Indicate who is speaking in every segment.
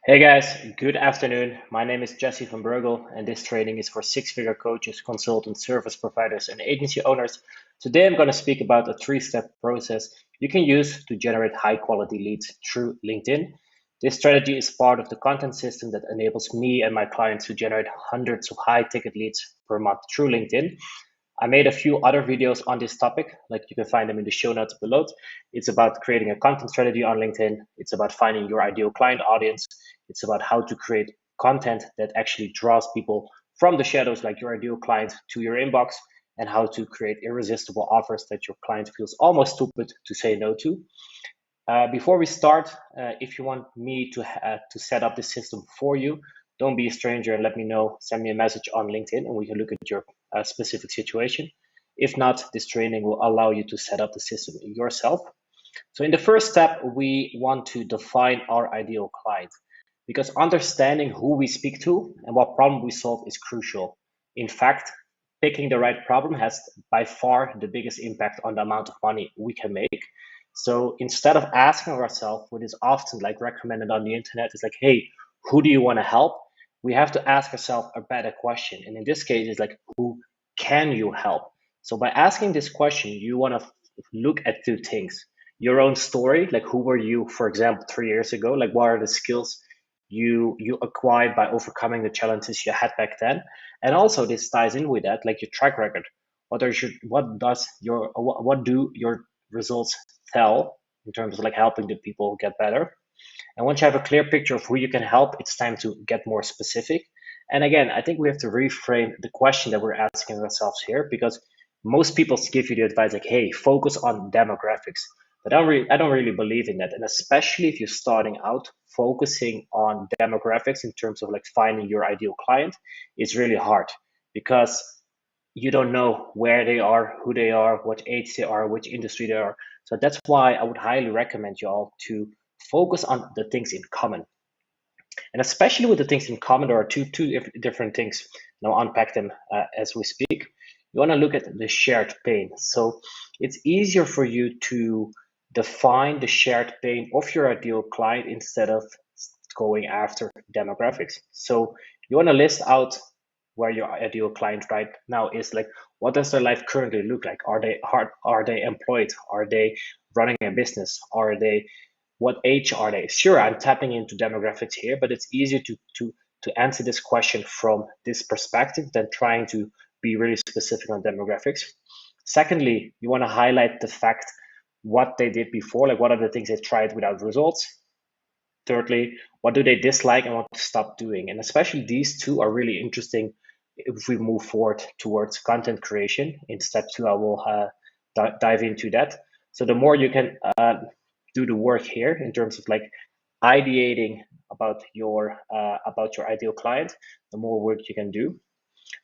Speaker 1: Hey guys, good afternoon. My name is Jessie from Breugel, and this training is for six-figure coaches, consultants, service providers, and agency owners. Today I'm going to speak about a three-step process you can use to generate high-quality leads through LinkedIn. This strategy is part of the content system that enables me and my clients to generate hundreds of high-ticket leads per month through LinkedIn. I made a few other videos on this topic, like you can find them in the show notes below. It's about creating a content strategy on LinkedIn. It's about finding your ideal client audience. It's about how to create content that actually draws people from the shadows, like your ideal client, to your inbox, and how to create irresistible offers that your client feels almost stupid to say no to. Before we start, if you want me to set up the system for you, don't be a stranger and let me know. Send me a message on LinkedIn and we can look at your specific situation. If not, this training will allow you to set up the system yourself. So in the first step, we want to define our ideal client because understanding who we speak to and what problem we solve is crucial. In fact, picking the right problem has by far the biggest impact on the amount of money we can make. So instead of asking ourselves what is often like recommended on the internet is like, hey, who do you want to help? We have to ask ourselves a better question. And in this case, it's like, who can you help? So by asking this question, you want to look at two things: your own story, like who were you, for example, 3 years ago, like what are the skills you acquired by overcoming the challenges you had back then, and also this ties in with that, like your track record. What do your results tell in terms of like helping the people get better? And once you have a clear picture of who you can help, it's time to get more specific. And again, I think we have to reframe the question that we're asking ourselves here, because most people give you the advice like, hey, focus on demographics. But I don't really believe in that. And especially if you're starting out, focusing on demographics in terms of like finding your ideal client is really hard because you don't know where they are, who they are, what age they are, which industry they are. So that's why I would highly recommend you all to focus on the things in common. And especially with the things in common, there are two different things. And I'll unpack them as we speak. You want to look at the shared pain. So it's easier for you to define the shared pain of your ideal client instead of going after demographics. So you want to list out where your ideal client right now is, like what does their life currently look like? Are they employed? Are they running a business? Are they what age are they? Sure, I'm tapping into demographics here, but it's easier to answer this question from this perspective than trying to be really specific on demographics. Secondly, you want to highlight the fact what they did before, like what are the things they tried without results. Thirdly, what do they dislike and want to stop doing? And especially these two are really interesting if we move forward towards content creation. In step two, I will dive into that. So the more you can do the work here in terms of like ideating about your ideal client, the more work you can do.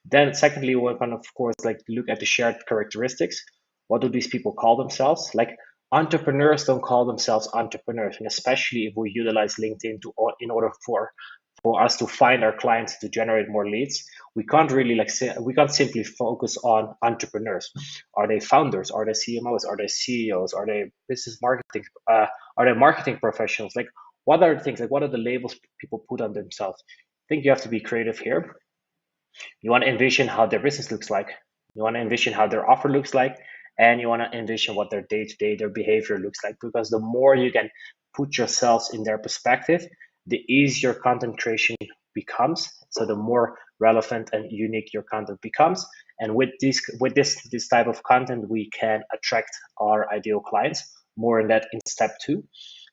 Speaker 1: Then secondly, we can of course like look at the shared characteristics. What do these people call themselves? Like entrepreneurs don't call themselves entrepreneurs, and especially if we utilize LinkedIn in order for us to find our clients to generate more leads, we can't really we can't simply focus on entrepreneurs. Are they founders? Are they CMOs? Are they CEOs? Are they business marketing? Are they marketing professionals? Like what are the things? Like what are the labels people put on themselves? I think you have to be creative here. You want to envision how their business looks like. You want to envision how their offer looks like, and you want to envision what their day to day, their behavior looks like. Because the more you can put yourselves in their perspective, the easier content creation becomes. So the more relevant and unique your content becomes. And with this type of content, we can attract our ideal clients. More on that in step two.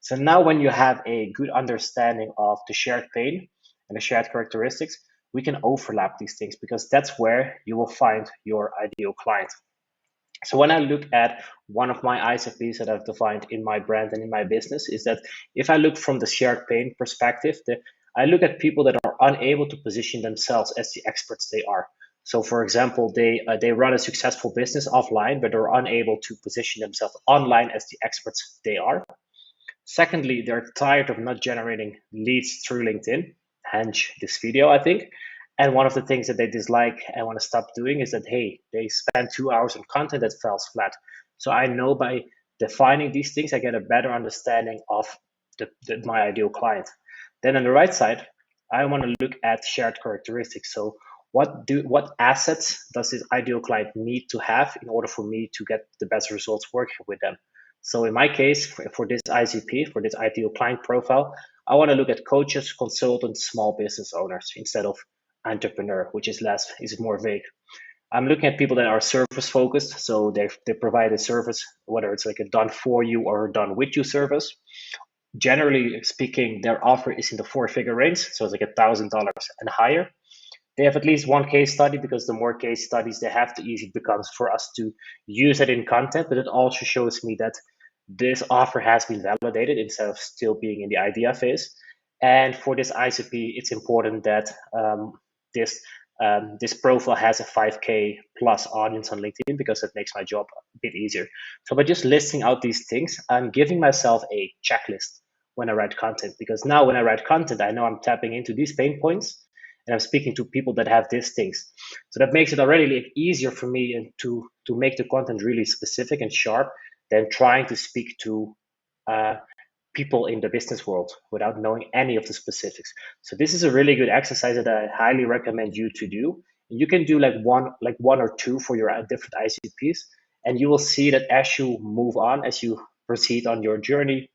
Speaker 1: So now when you have a good understanding of the shared pain and the shared characteristics, we can overlap these things because that's where you will find your ideal client. So when I look at one of my ISFPs that I've defined in my brand and in my business, is that if I look from the shared pain perspective, I look at people that are unable to position themselves as the experts they are. So, for example, they run a successful business offline, but they're unable to position themselves online as the experts they are. Secondly, they're tired of not generating leads through LinkedIn, hence this video, I think. And one of the things that they dislike and want to stop doing is that, hey, they spend 2 hours on content that falls flat. So I know by defining these things, I get a better understanding of my ideal client. Then on the right side, I want to look at shared characteristics. So what assets does this ideal client need to have in order for me to get the best results working with them? So in my case, for this ICP, for this ideal client profile, I want to look at coaches, consultants, small business owners instead of entrepreneur, which is more vague. I'm looking at people that are service focused, so they provide a service, whether it's like a done for you or done with you service. Generally speaking, their offer is in the four-figure range, so it's like $1,000 and higher. They have at least one case study, because the more case studies they have, the easier it becomes for us to use it in content. But it also shows me that this offer has been validated instead of still being in the idea phase. And for this ICP, it's important that this this profile has a 5K plus audience on LinkedIn, because it makes my job a bit easier. So by just listing out these things, I'm giving myself a checklist when I write content, because now when I write content, I know I'm tapping into these pain points and I'm speaking to people that have these things. So that makes it already easier for me to make the content really specific and sharp than trying to speak to uh, people in the business world without knowing any of the specifics. So this is a really good exercise that I highly recommend you to do. You can do like one or two for your different ICPs, and you will see that as you move on, as you proceed on your journey,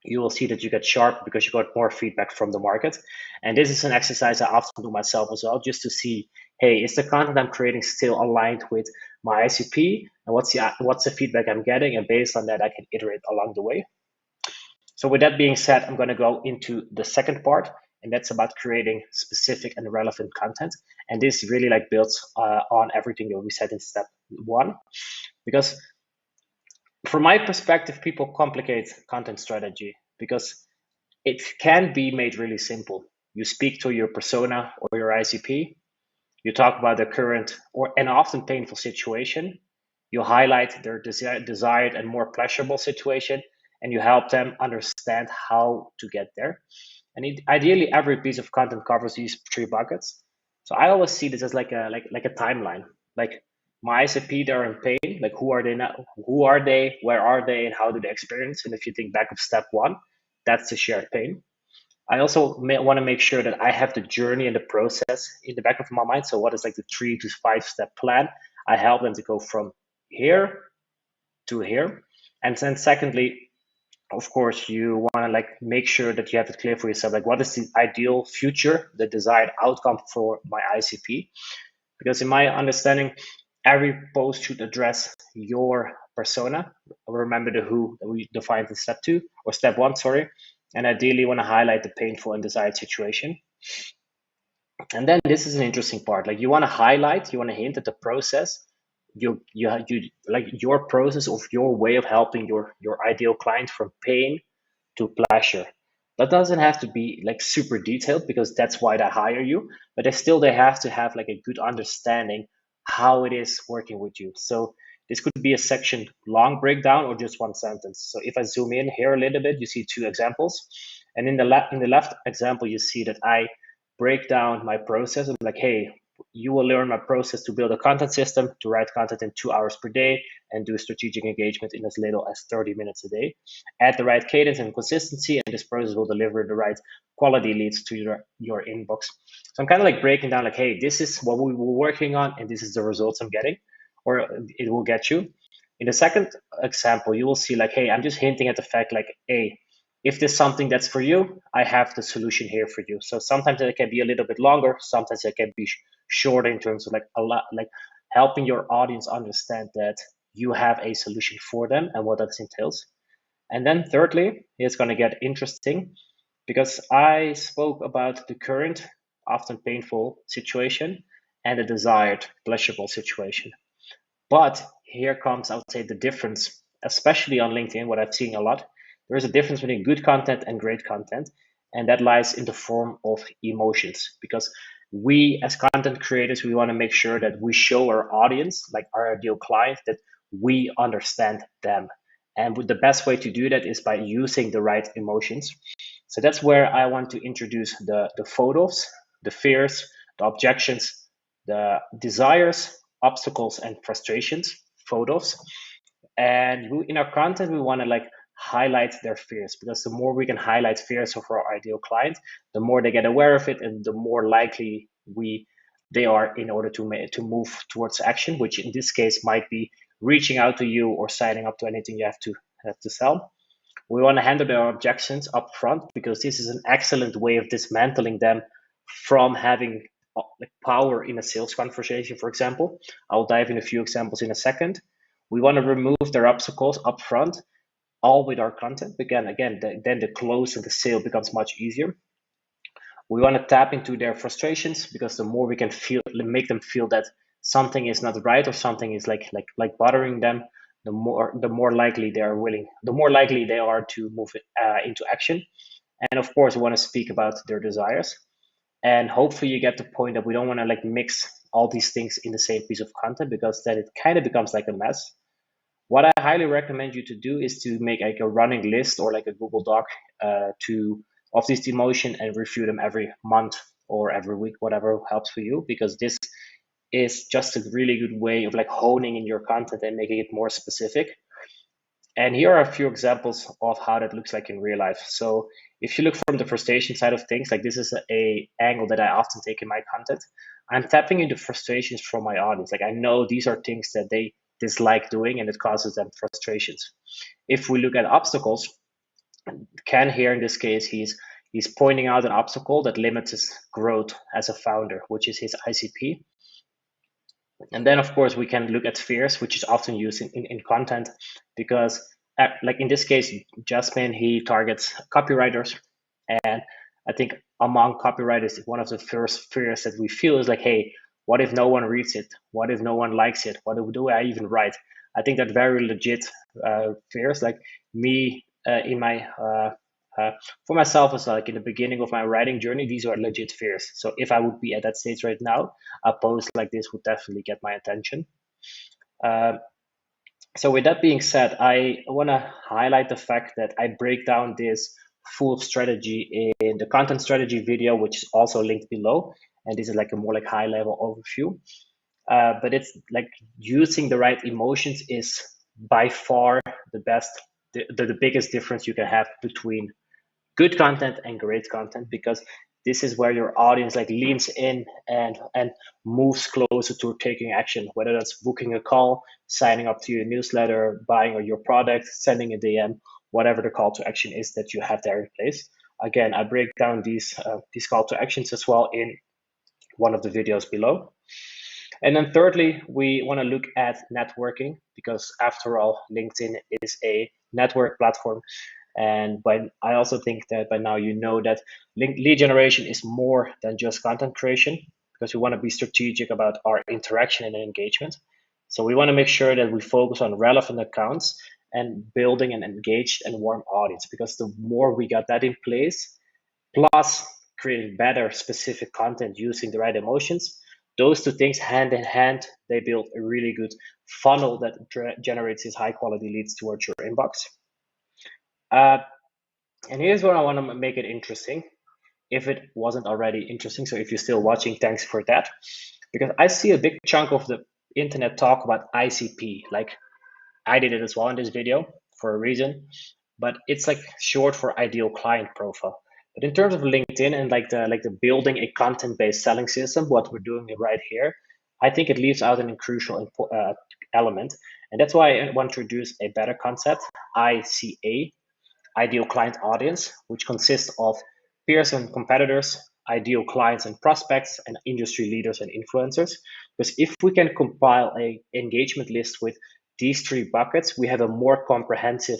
Speaker 1: you will see that you get sharp because you got more feedback from the market. And this is an exercise I often do myself as well, just to see, hey, is the content I'm creating still aligned with my ICP, and what's the feedback I'm getting, and based on that, I can iterate along the way. So with that being said, I'm going to go into the second part, and that's about creating specific and relevant content. And this really like builds on everything that we said in step one, because from my perspective, people complicate content strategy because it can be made really simple. You speak to your persona or your ICP, you talk about the current or an often painful situation, you highlight their desired and more pleasurable situation, and you help them understand how to get there. And ideally, every piece of content covers these three buckets. So I always see this as like a timeline. Like my ICP, they're in pain. Like who are they now? Who are they? Where are they? And how do they experience? And if you think back of step one, that's the shared pain. I also want to make sure that I have the journey and the process in the back of my mind. So what is like the 3 to 5 step plan? I help them to go from here to here. And then secondly, of course, you want to like make sure that you have it clear for yourself. Like what is the ideal future, the desired outcome for my ICP? Because in my understanding, every post should address your persona. Remember the who that we defined in step two or step one, sorry. And ideally, you want to highlight the painful and desired situation. And then this is an interesting part. Like you want to highlight, you want to hint at the process. You like your process of your way of helping your ideal client from pain to pleasure. That doesn't have to be like super detailed, because that's why they hire you, but they have to have like a good understanding how it is working with you. So this could be a section long breakdown or just one sentence. So if I zoom in here a little bit, you see two examples. And in the left example, you see that I break down my process. I'm like, hey, you will learn my process to build a content system, to write content in 2 hours per day, and do strategic engagement in as little as 30 minutes a day. Add the right cadence and consistency, and this process will deliver the right quality leads to your inbox. So I'm kind of like breaking down like, hey, this is what we were working on, and this is the results I'm getting, or it will get you. In the second example, you will see like, hey, I'm just hinting at the fact like, hey, if there's something that's for you, I have the solution here for you. So sometimes it can be a little bit longer, sometimes it can be shorter in terms of like a lot, like helping your audience understand that you have a solution for them and what that entails. And then thirdly, it's going to get interesting, because I spoke about the current, often painful situation and the desired, pleasurable situation. But here comes, I would say, the difference, especially on LinkedIn, what I've seen a lot. There is a difference between good content and great content, and that lies in the form of emotions. Because we, as content creators, we want to make sure that we show our audience, like our ideal client, that we understand them. And the best way to do that is by using the right emotions. So that's where I want to introduce the photos, the fears, the objections, the desires, obstacles, and frustrations, photos. And in our content, we want to like highlight their fears, because the more we can highlight fears of our ideal client, the more they get aware of it, and the more likely they are in order to move towards action, which in this case might be reaching out to you or signing up to anything you have to sell. We want to handle their objections up front, because this is an excellent way of dismantling them from having like power in a sales conversation, for example. I'll dive in a few examples in a second. We want to remove their obstacles up front, all with our content. Then the close and the sale becomes much easier. We want to tap into their frustrations, because the more we can make them feel that something is not right or something is like bothering them, the more likely they are to move into action. And of course, we want to speak about their desires. And hopefully, you get the point that we don't want to like mix all these things in the same piece of content, because then it kind of becomes like a mess. What I highly recommend you to do is to make like a running list or like a Google Doc to of this emotion and review them every month or every week, whatever helps for you, because this is just a really good way of like honing in your content and making it more specific. And here are a few examples of how that looks like in real life. So if you look from the frustration side of things, like this is a angle that I often take in my content. I'm tapping into frustrations from my audience. Like I know these are things that they dislike doing and it causes them frustrations. If we look at obstacles, Ken here in this case, he's pointing out an obstacle that limits his growth as a founder, which is his ICP. And then, of course, we can look at fears, which is often used in content, because, like in this case, Jasmine, he targets copywriters. And I think among copywriters, one of the first fears that we feel is like, hey, what if no one reads it? What if no one likes it? What do I even write? I think that very legit fears, like me in my for myself as like in the beginning of my writing journey, these are legit fears. So if I would be at that stage right now, a post like this would definitely get my attention. Uh, so with that being said, I want to highlight the fact that I break down this full strategy in the content strategy video, which is also linked below. And this is like a more like high level overview. But it's like using the right emotions is by far the best, the biggest difference you can have between good content and great content, because this is where your audience like leans in and moves closer to taking action, whether that's booking a call, signing up to your newsletter, buying your product, sending a DM, whatever the call to action is that you have there in place. Again, I break down these call to actions as well in one of the videos below. And then thirdly, we want to look at networking, because after all, LinkedIn is a network platform. And I also think that by now you know that lead generation is more than just content creation, because we want to be strategic about our interaction and engagement. So we want to make sure that we focus on relevant accounts and building an engaged and warm audience, because the more we got that in place, plus creating better specific content using the right emotions, those two things hand in hand, they build a really good funnel that generates these high quality leads towards your inbox. And here's where I want to make it interesting, if it wasn't already interesting. So if you're still watching, thanks for that. Because I see a big chunk of the internet talk about ICP. Like I did it as well in this video for a reason, but it's like short for ideal client profile. But in terms of LinkedIn and like the building a content-based selling system, what we're doing right here, I think it leaves out an crucial element. And that's why I want to introduce a better concept, ICA, ideal client audience, which consists of peers and competitors, ideal clients and prospects, and industry leaders and influencers. Because if we can compile a engagement list with these three buckets, we have a more comprehensive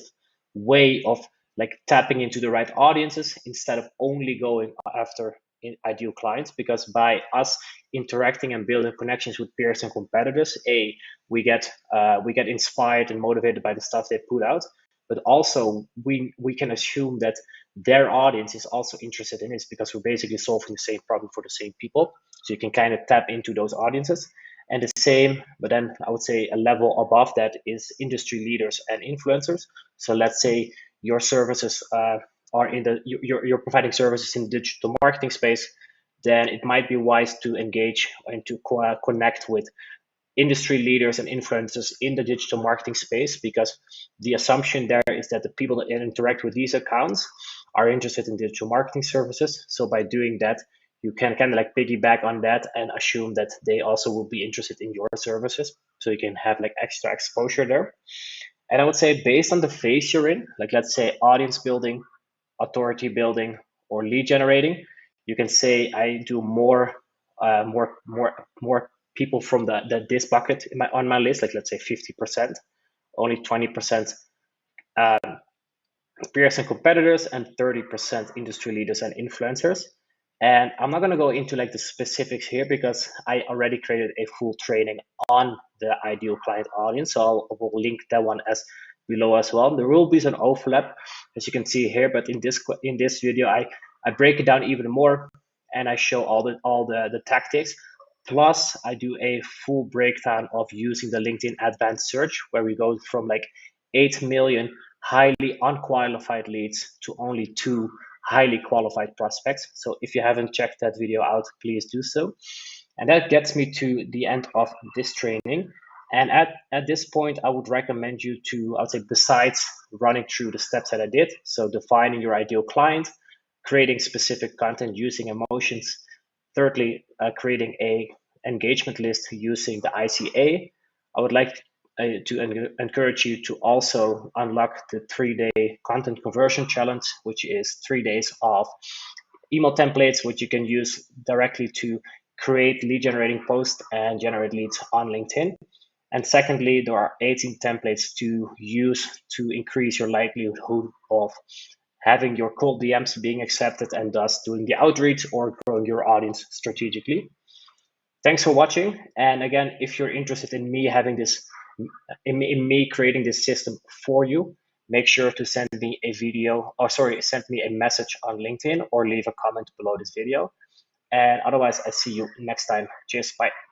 Speaker 1: way of like tapping into the right audiences instead of only going after ideal clients. Because by us interacting and building connections with peers and competitors, we get inspired and motivated by the stuff they put out, but also we can assume that their audience is also interested in this, because we're basically solving the same problem for the same people. So you can kind of tap into those audiences. And the same, but then I would say a level above that is industry leaders and influencers. So let's say your services are in the you're providing services in the digital marketing space, then it might be wise to engage and to connect with industry leaders and influencers in the digital marketing space, because the assumption there is that the people that interact with these accounts are interested in digital marketing services. So by doing that, you can kind of like piggyback on that and assume that they also will be interested in your services. So you can have like extra exposure there. And I would say based on the phase you're in, like let's say audience building, authority building, or lead generating, you can say I do more people from this bucket on my list, like let's say 50%, only 20% peers and competitors, and 30% industry leaders and influencers. And I'm not going to go into like the specifics here because I already created a full training on the ideal client audience. So will link that one as below as well. There will be some overlap, as you can see here, but in this video, I break it down even more, and I show all the tactics. Plus, I do a full breakdown of using the LinkedIn Advanced Search, where we go from like 8 million highly unqualified leads to only 2 highly qualified prospects. So if you haven't checked that video out, please do so. And that gets me to the end of this training. And at this point, I would recommend you to, I would say, besides running through the steps that I did, so defining your ideal client, creating specific content using emotions, thirdly, creating a engagement list using the ICA, I would like to encourage you to also unlock the 3-day content conversion challenge, which is 3 days of email templates, which you can use directly to create lead generating posts and generate leads on LinkedIn. And secondly, there are 18 templates to use to increase your likelihood of having your cold DMs being accepted and thus doing the outreach or growing your audience strategically. Thanks for watching. And again, if you're interested in me having this, in me creating this system for you, make sure to send me a video, or sorry, send me a message on LinkedIn or leave a comment below this video. And otherwise, I see you next time. Cheers. Bye.